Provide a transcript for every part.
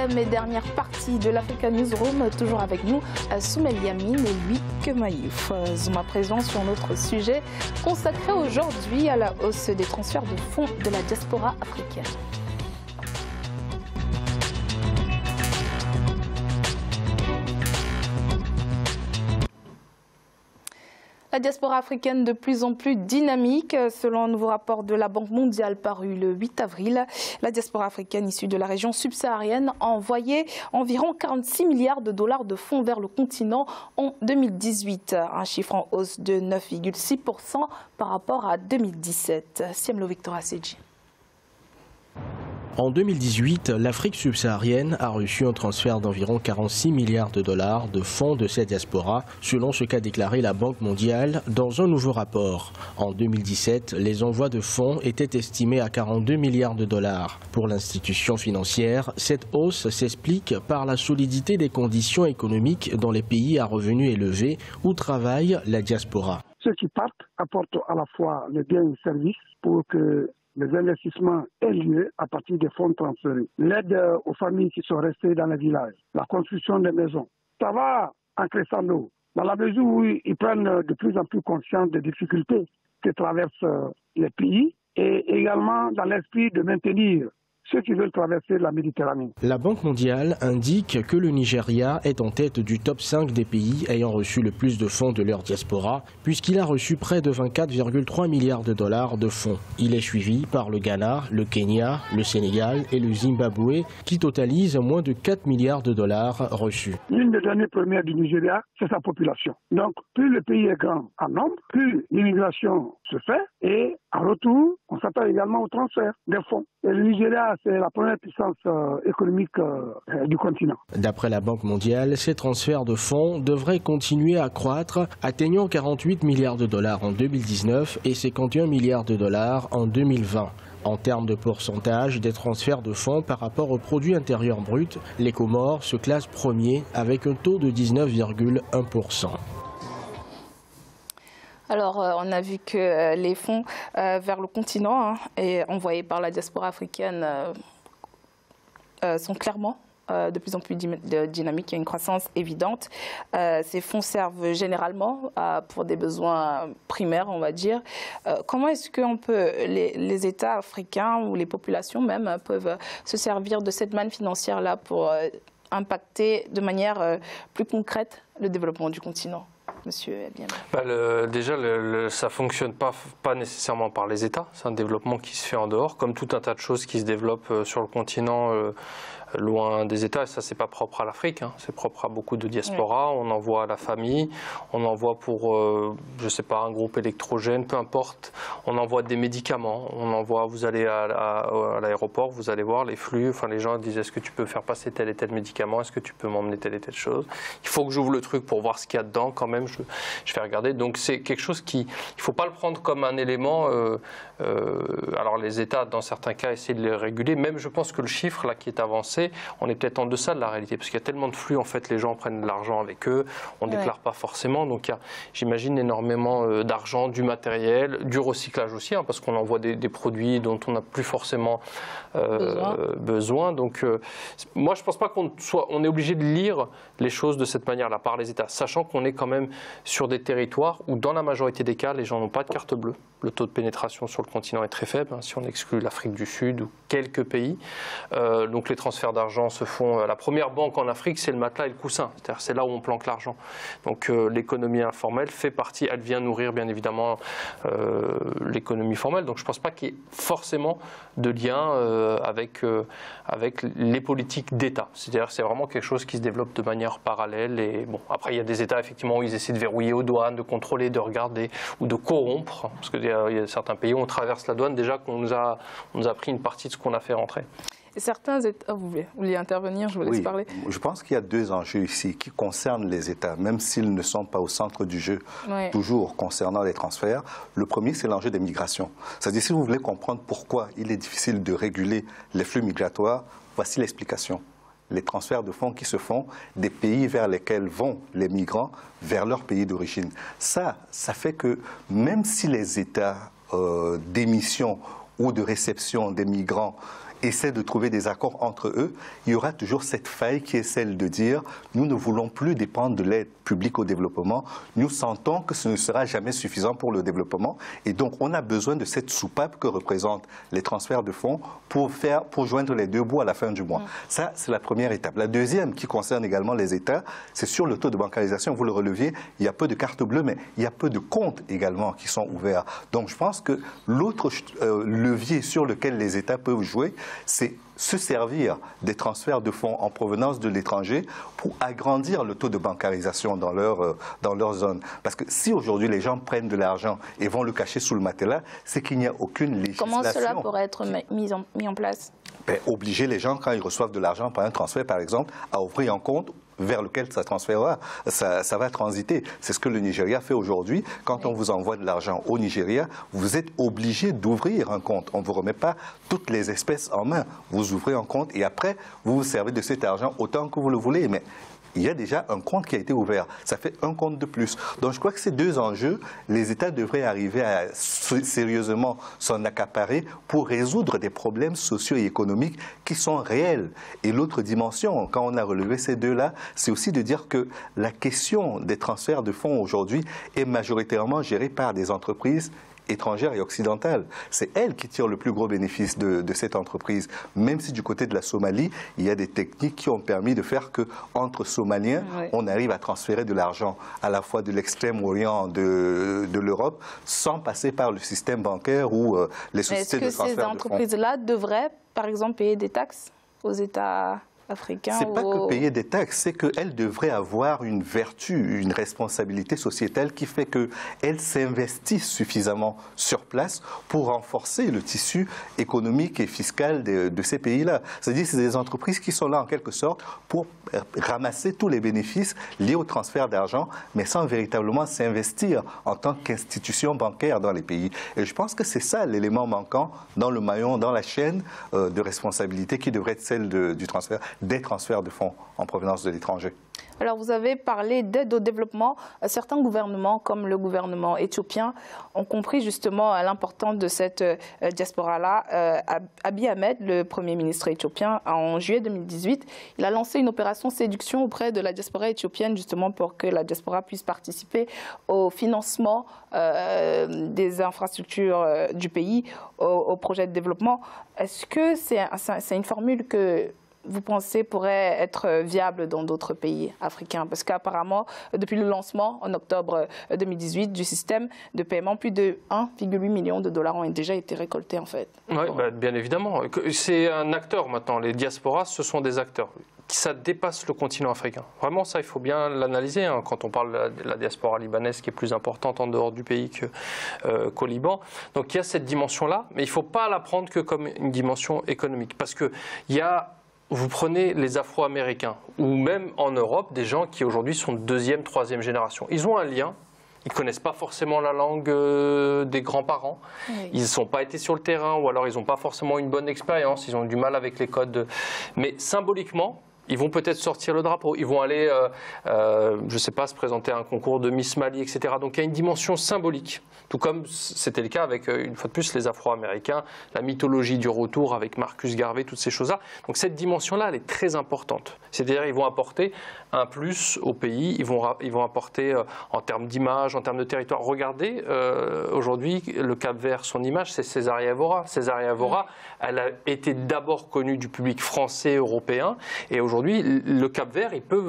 Troisième et dernière partie de l'Africa Newsroom, toujours avec nous, Soumel Yamine et Louis Kemayouf. Zoom à présent sur notre sujet consacré aujourd'hui à la hausse des transferts de fonds de la diaspora africaine. La diaspora africaine de plus en plus dynamique. Selon un nouveau rapport de la Banque mondiale paru le 8 avril, la diaspora africaine issue de la région subsaharienne a envoyé environ 46 milliards de dollars de fonds vers le continent en 2018, un chiffre en hausse de 9,6% par rapport à 2017. Siemlo Victoria Seji. En 2018, l'Afrique subsaharienne a reçu un transfert d'environ 46 milliards de dollars de fonds de cette diaspora, selon ce qu'a déclaré la Banque mondiale dans un nouveau rapport. En 2017, les envois de fonds étaient estimés à 42 milliards de dollars. Pour l'institution financière, cette hausse s'explique par la solidité des conditions économiques dans les pays à revenus élevés où travaille la diaspora. Ceux qui partent apportent à la fois les biens et services pour que les investissements aient lieu à partir des fonds transférés. L'aide aux familles qui sont restées dans les villages, la construction des maisons. Ça va en crescendo, dans la mesure où ils prennent de plus en plus conscience des difficultés que traversent les pays et également dans l'esprit de maintenir ceux qui veulent traverser la Méditerranée. La Banque mondiale indique que le Nigeria est en tête du top 5 des pays ayant reçu le plus de fonds de leur diaspora, puisqu'il a reçu près de 24,3 milliards de dollars de fonds. Il est suivi par le Ghana, le Kenya, le Sénégal et le Zimbabwe, qui totalisent moins de 4 milliards de dollars reçus. L'une des données premières du Nigeria, c'est sa population. Donc, plus le pays est grand en nombre, plus l'immigration se fait et en retour, on s'attend également au transfert des fonds. Et le Nigeria, c'est la première puissance économique du continent. D'après la Banque mondiale, ces transferts de fonds devraient continuer à croître, atteignant 48 milliards de dollars en 2019 et 51 milliards de dollars en 2020. En termes de pourcentage des transferts de fonds par rapport au produit intérieur brut, les Comores se classent premier avec un taux de 19,1%. Alors, on a vu que les fonds vers le continent et envoyés par la diaspora africaine sont clairement de plus en plus dynamiques. Il y a une croissance évidente. Ces fonds servent généralement pour des besoins primaires, on va dire. Comment est-ce que les États africains ou les populations même peuvent se servir de cette manne financière-là pour impacter de manière plus concrète le développement du continent ? Monsieur Elbiam. Déjà, ça ne fonctionne pas nécessairement par les États. C'est un développement qui se fait en dehors, comme tout un tas de choses qui se développent sur le continent loin des États. Et ça, c'est pas propre à l'Afrique, c'est propre à beaucoup de diasporas. Oui. On envoie à la famille, on envoie pour, je sais pas, un groupe électrogène, peu importe. On envoie des médicaments. On envoie, vous allez à l'aéroport, vous allez voir les flux. Enfin, les gens disent, est-ce que tu peux faire passer tel et tel médicament? Est-ce que tu peux m'emmener telle et telle chose? Il faut que j'ouvre le truc pour voir ce qu'il y a dedans quand même. Je vais regarder. Donc c'est quelque chose qui, il ne faut pas le prendre comme un élément. Alors les États, dans certains cas, essaient de les réguler. Même je pense que le chiffre là qui est avancé, on est peut-être en deçà de la réalité, parce qu'il y a tellement de flux. En fait, les gens prennent de l'argent avec eux. On ne déclare pas forcément. Donc il y a, j'imagine, énormément d'argent, du matériel, du recyclage aussi, parce qu'on envoie des produits dont on n'a plus forcément besoin. Donc moi, je ne pense pas on est obligé de lire les choses de cette manière-là par les États, sachant qu'on est quand même sur des territoires où, dans la majorité des cas, les gens n'ont pas de carte bleue. Le taux de pénétration sur le continent est très faible, si on exclut l'Afrique du Sud ou quelques pays. Donc les transferts d'argent se font. La première banque en Afrique, c'est le matelas et le coussin. C'est-à-dire c'est là où on planque l'argent. Donc l'économie informelle fait partie, elle vient nourrir bien évidemment l'économie formelle. Donc je ne pense pas qu'il y ait forcément de lien avec les politiques d'État. C'est-à-dire c'est vraiment quelque chose qui se développe de manière parallèle. Et bon, après il y a des États effectivement où ils essaient de verrouiller aux douanes, de contrôler, de regarder ou de corrompre. Parce qu'il y a certains pays où on traverse la douane déjà qu'on nous a pris une partie de ce qu'on a fait rentrer. Et certains États, vous voulez intervenir, je vous laisse parler. Je pense qu'il y a deux enjeux ici qui concernent les États, même s'ils ne sont pas au centre du jeu, toujours concernant les transferts. Le premier, c'est l'enjeu des migrations. C'est-à-dire, si vous voulez comprendre pourquoi il est difficile de réguler les flux migratoires, voici l'explication. Les transferts de fonds qui se font des pays vers lesquels vont les migrants vers leur pays d'origine. Ça fait que même si les États d'émission ou de réception des migrants essaient de trouver des accords entre eux, il y aura toujours cette faille qui est celle de dire nous ne voulons plus dépendre de l'aide publique au développement, nous sentons que ce ne sera jamais suffisant pour le développement et donc on a besoin de cette soupape que représentent les transferts de fonds pour joindre les deux bouts à la fin du mois. Ça, c'est la première étape. La deuxième, qui concerne également les États, c'est sur le taux de bancarisation. Vous le releviez, il y a peu de cartes bleues, mais il y a peu de comptes également qui sont ouverts. Donc je pense que l'autre levier sur lequel les États peuvent jouer, c'est se servir des transferts de fonds en provenance de l'étranger pour agrandir le taux de bancarisation dans leur zone. Parce que si aujourd'hui les gens prennent de l'argent et vont le cacher sous le matelas, c'est qu'il n'y a aucune législation. Comment cela pourrait être mis en place? Obliger les gens, quand ils reçoivent de l'argent par un transfert, par exemple, à ouvrir un compte vers lequel ça transférera, ça va transiter. C'est ce que le Nigeria fait aujourd'hui. Quand on vous envoie de l'argent au Nigeria, vous êtes obligé d'ouvrir un compte. On ne vous remet pas toutes les espèces en main. Vous ouvrez un compte et après, vous vous servez de cet argent autant que vous le voulez. Mais il y a déjà un compte qui a été ouvert. Ça fait un compte de plus. Donc je crois que ces deux enjeux, les États devraient arriver à sérieusement s'en accaparer pour résoudre des problèmes socio et économiques qui sont réels. Et l'autre dimension, quand on a relevé ces deux-là, c'est aussi de dire que la question des transferts de fonds aujourd'hui est majoritairement gérée par des entreprises étrangères et occidentales. C'est elles qui tirent le plus gros bénéfice de cette entreprise. Même si du côté de la Somalie, il y a des techniques qui ont permis de faire qu'entre Somaliens, on arrive à transférer de l'argent à la fois de l'extrême-orient de l'Europe sans passer par le système bancaire ou les sociétés de transfert de fonds. Est-ce que ces entreprises-là devraient, par exemple, payer des taxes aux États africains? C'est pas que payer des taxes, c'est qu'elles devraient avoir une vertu, une responsabilité sociétale qui fait qu'elles s'investissent suffisamment sur place pour renforcer le tissu économique et fiscal de ces pays-là. C'est-à-dire que c'est des entreprises qui sont là en quelque sorte pour ramasser tous les bénéfices liés au transfert d'argent, mais sans véritablement s'investir en tant qu'institution bancaire dans les pays. Et je pense que c'est ça l'élément manquant dans le maillon, dans la chaîne de responsabilité qui devrait être celle du transfert, des transferts de fonds en provenance de l'étranger. Alors, vous avez parlé d'aide au développement. Certains gouvernements, comme le gouvernement éthiopien, ont compris justement l'importance de cette diaspora-là. Abiy Ahmed, le Premier ministre éthiopien, en juillet 2018, il a lancé une opération séduction auprès de la diaspora éthiopienne, justement pour que la diaspora puisse participer au financement des infrastructures du pays, au projet de développement. Est-ce que c'est une formule que vous pensez pourrait être viable dans d'autres pays africains? Parce qu'apparemment, depuis le lancement en octobre 2018 du système de paiement, plus de 1,8 million de dollars ont déjà été récoltés en fait. Oui, bien évidemment. C'est un acteur maintenant. Les diasporas, ce sont des acteurs. Ça dépasse le continent africain. Vraiment, ça, il faut bien l'analyser quand on parle de la diaspora libanaise qui est plus importante en dehors du pays qu'au Liban. Donc il y a cette dimension-là, mais il ne faut pas la prendre que comme une dimension économique. Parce qu'il y a... Vous prenez les Afro-Américains, ou même en Europe, des gens qui aujourd'hui sont de deuxième, troisième génération. Ils ont un lien, ils ne connaissent pas forcément la langue des grands-parents, ils ne sont pas été sur le terrain, ou alors ils n'ont pas forcément une bonne expérience, ils ont du mal avec les codes. Mais symboliquement, ils vont peut-être sortir le drapeau, ils vont aller, je ne sais pas, se présenter à un concours de Miss Mali, etc. Donc il y a une dimension symbolique, tout comme c'était le cas avec, une fois de plus, les Afro-Américains, la mythologie du retour avec Marcus Garvey, toutes ces choses-là. Donc cette dimension-là, elle est très importante. C'est-à-dire ils vont apporter un plus au pays, ils vont apporter en termes d'image, en termes de territoire. Regardez, aujourd'hui, le Cap-Vert, son image, c'est Césaria Evora. Césaria Evora, elle a été d'abord connue du public français, européen, et aujourd'hui, le Cap-Vert, il peut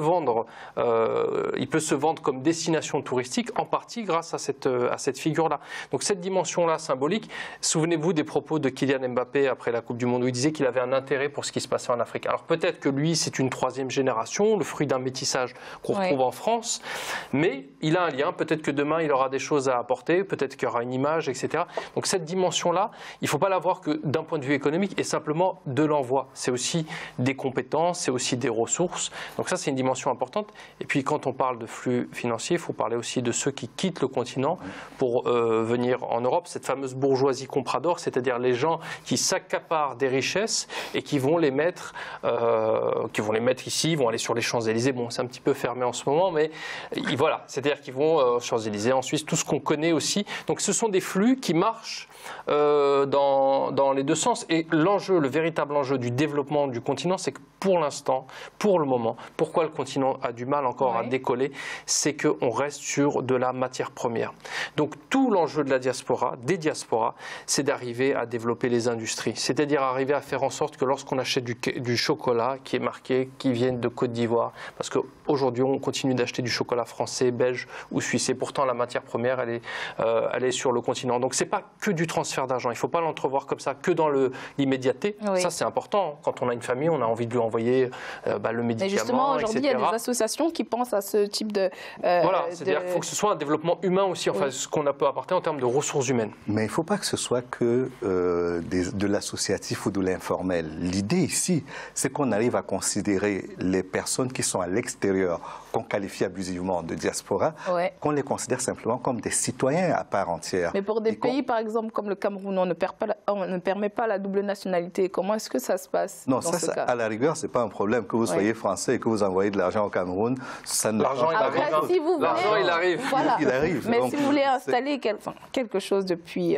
se vendre comme destination touristique, en partie grâce à cette figure-là. Donc cette dimension-là symbolique, souvenez-vous des propos de Kylian Mbappé après la Coupe du Monde, où il disait qu'il avait un intérêt pour ce qui se passait en Afrique. Alors peut-être que lui, c'est une troisième génération, le fruit d'un métissage qu'on retrouve en France, mais il a un lien, peut-être que demain, il aura des choses à apporter, peut-être qu'il y aura une image, etc. Donc cette dimension-là, il ne faut pas la voir que d'un point de vue économique et simplement de l'envoi. C'est aussi des compétences, c'est aussi aussi des ressources. Donc ça, c'est une dimension importante. Et puis quand on parle de flux financiers, il faut parler aussi de ceux qui quittent le continent pour venir en Europe. Cette fameuse bourgeoisie comprador, c'est-à-dire les gens qui s'accaparent des richesses et qui vont les mettre ici, ils vont aller sur les Champs-Élysées. Bon, c'est un petit peu fermé en ce moment, mais voilà, c'est-à-dire qu'ils vont aux Champs-Élysées, en Suisse, tout ce qu'on connaît aussi. Donc ce sont des flux qui marchent dans les deux sens. Et l'enjeu, le véritable enjeu du développement du continent, c'est que pour l'instant, pour le moment, pourquoi le continent a du mal encore à décoller, c'est qu'on reste sur de la matière première. Donc tout l'enjeu de la diaspora, des diasporas, c'est d'arriver à développer les industries. C'est-à-dire arriver à faire en sorte que lorsqu'on achète du chocolat qui est marqué, qui vient de Côte d'Ivoire, parce qu'aujourd'hui on continue d'acheter du chocolat français, belge ou suisse, et pourtant la matière première elle est sur le continent. Donc c'est pas que du transfert d'argent, il ne faut pas l'entrevoir comme ça, que dans l'immédiateté. Ça c'est important, quand on a une famille, on a envie de lui envoyer le médicament, et justement aujourd'hui il y a des associations qui pensent à ce type de... voilà, c'est-à-dire qu'il faut que ce soit un développement humain aussi, enfin ce qu'on peut apporter en termes de ressources humaines. Mais il ne faut pas que ce soit que de l'associatif ou de l'informel. L'idée ici, c'est qu'on arrive à considérer les personnes qui sont à l'extérieur, qu'on qualifie abusivement de diaspora, qu'on les considère simplement comme des citoyens à part entière. Mais pour des pays, par exemple, comme le Cameroun, on ne permet pas la double nationalité. Comment est-ce que ça se passe? Non, ça à la rigueur, ce n'est pas un problème. Que vous soyez français et que vous envoyez de l'argent au Cameroun, ça ne... L'argent, il arrive. Voilà. Il arrive. Mais donc, si vous voulez installer quelque chose depuis...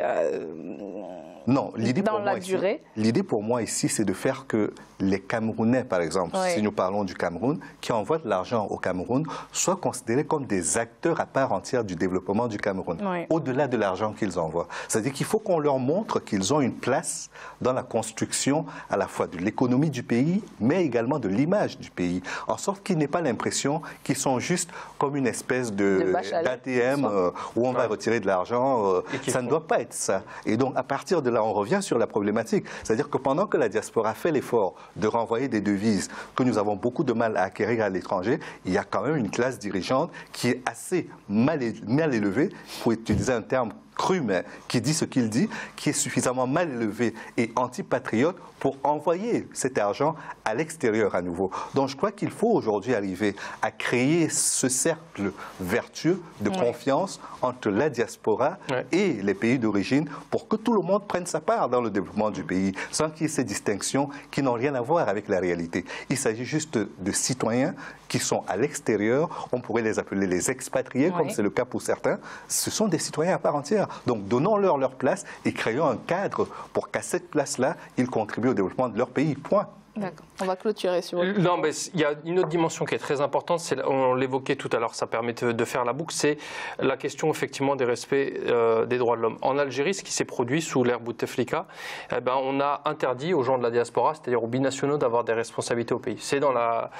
non, l'idée pour moi ici, c'est de faire que les Camerounais, par exemple, si nous parlons du Cameroun, qui envoient de l'argent au Cameroun, soient considérés comme des acteurs à part entière du développement du Cameroun, au-delà de l'argent qu'ils envoient. C'est-à-dire qu'il faut qu'on leur montre qu'ils ont une place dans la construction à la fois de l'économie du pays, mais également de l'image du pays, en sorte qu'ils n'aient pas l'impression qu'ils sont juste comme une espèce d'ATM où on va retirer de l'argent. Ça ne doit pas être ça. Et donc, à partir de là, on revient sur la problématique. C'est-à-dire que pendant que la diaspora fait l'effort de renvoyer des devises que nous avons beaucoup de mal à acquérir à l'étranger, il y a quand même une classe dirigeante qui est assez mal élevée, pour utiliser un terme cru, mais qui dit ce qu'il dit, qui est suffisamment mal élevé et antipatriote pour envoyer cet argent à l'extérieur à nouveau. Donc je crois qu'il faut aujourd'hui arriver à créer ce cercle vertueux de confiance entre la diaspora et les pays d'origine pour que tout le monde prenne sa part dans le développement du pays, sans qu'il y ait ces distinctions qui n'ont rien à voir avec la réalité. Il s'agit juste de citoyens qui sont à l'extérieur, on pourrait les appeler les expatriés, comme c'est le cas pour certains. Ce sont des citoyens à part entière. Donc donnons-leur leur place et créons un cadre pour qu'à cette place-là, ils contribuent au développement de leur pays. Point. D'accord. On va clôturer sur... Non, mais il y a une autre dimension qui est très importante, on l'évoquait tout à l'heure, ça permet de faire la boucle, c'est la question effectivement des respects des droits de l'homme. En Algérie, ce qui s'est produit sous l'ère Bouteflika, on a interdit aux gens de la diaspora, c'est-à-dire aux binationaux, d'avoir des responsabilités au pays. C'est dans la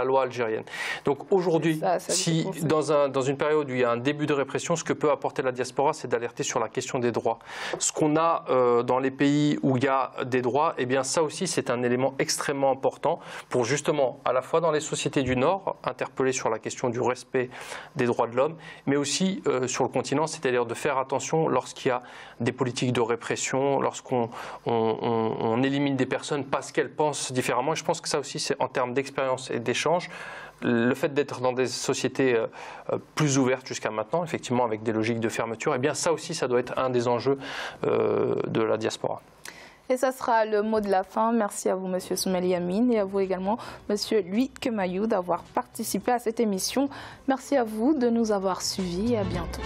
loi algérienne. Donc aujourd'hui, si dans une période où il y a un début de répression, ce que peut apporter la diaspora, c'est d'alerter sur la question des droits. Ce qu'on a dans les pays où il y a des droits, eh bien ça aussi c'est un élément extrêmement important pour justement, à la fois dans les sociétés du Nord, interpeller sur la question du respect des droits de l'homme, mais aussi sur le continent, c'est-à-dire de faire attention lorsqu'il y a des politiques de répression, lorsqu'on élimine des personnes parce qu'elles pensent différemment. Et je pense que ça aussi, c'est en termes d'expérience et d'échange, le fait d'être dans des sociétés plus ouvertes jusqu'à maintenant, effectivement avec des logiques de fermeture, eh bien ça aussi, ça doit être un des enjeux de la diaspora. Et ça sera le mot de la fin. Merci à vous, Monsieur Soumeli Amine, et à vous également, Monsieur Louis Kemayou, d'avoir participé à cette émission. Merci à vous de nous avoir suivis et à bientôt.